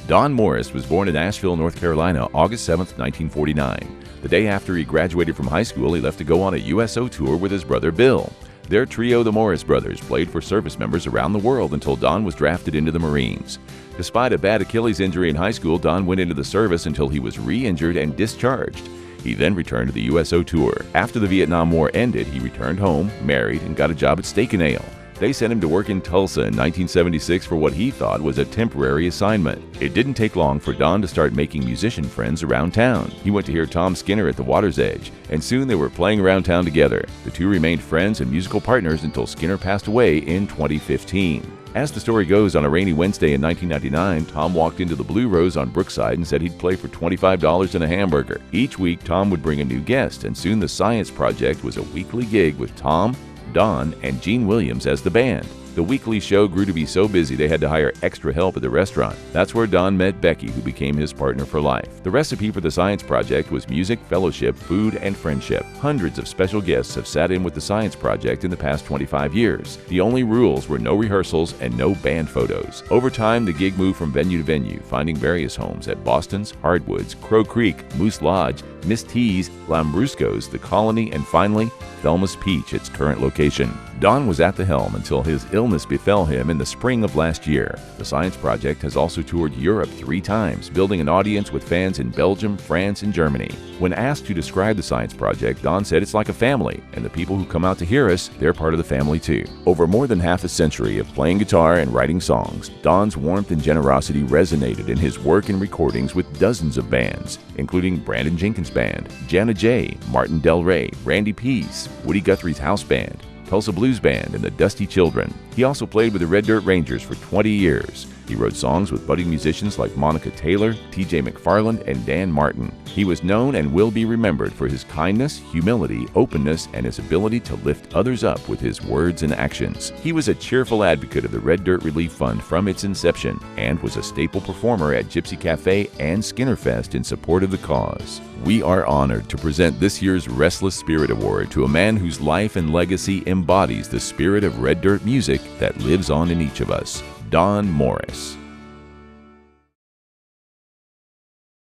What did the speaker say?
Don Morris was born in Asheville, North Carolina, August 7, 1949. The day after he graduated from high school, he left to go on a USO tour with his brother Bill. Their trio, the Morris Brothers, played for service members around the world until Don was drafted into the Marines. Despite a bad Achilles injury in high school, Don went into the service until he was re-injured and discharged. He then returned to the USO tour. After the Vietnam War ended, he returned home, married, and got a job at Steak and Ale. They sent him to work in Tulsa in 1976 for what he thought was a temporary assignment. It didn't take long for Don to start making musician friends around town. He went to hear Tom Skinner at the Water's Edge, and soon they were playing around town together. The two remained friends and musical partners until Skinner passed away in 2015. As the story goes, on a rainy Wednesday in 1999, Tom walked into the Blue Rose on Brookside and said he'd play for $25 and a hamburger. Each week, Tom would bring a new guest, and soon the Science Project was a weekly gig with Tom, Don, and Gene Williams as the band. The weekly show grew to be so busy they had to hire extra help at the restaurant. That's where Don met Becky, who became his partner for life. The recipe for the Science Project was music, fellowship, food, and friendship. Hundreds of special guests have sat in with the Science Project in the past 25 years. The only rules were no rehearsals and no band photos. Over time, the gig moved from venue to venue, finding various homes at Boston's, Hardwoods, Crow Creek, Moose Lodge, Miss T's, Lambrusco's, The Colony, and finally, Thelma's Peach, its current location. Don was at the helm until his illness befell him in the spring of last year. The Science Project has also toured Europe 3 times, building an audience with fans in Belgium, France, and Germany. When asked to describe the Science Project, Don said it's like a family, and the people who come out to hear us, they're part of the family too. Over more than half a century of playing guitar and writing songs, Don's warmth and generosity resonated in his work and recordings with dozens of bands, including Brandon Jenkins Band, Jana J, Martin Del Rey, Randy Peace, Woody Guthrie's House Band, Tulsa Blues Band, and the Dusty Children. He also played with the Red Dirt Rangers for 20 years. He wrote songs with budding musicians like Monica Taylor, T.J. McFarland, and Dan Martin. He was known and will be remembered for his kindness, humility, openness, and his ability to lift others up with his words and actions. He was a cheerful advocate of the Red Dirt Relief Fund from its inception and was a staple performer at Gypsy Cafe and Skinnerfest in support of the cause. We are honored to present this year's Restless Spirit Award to a man whose life and legacy embodies the spirit of Red Dirt music that lives on in each of us, Don Morris.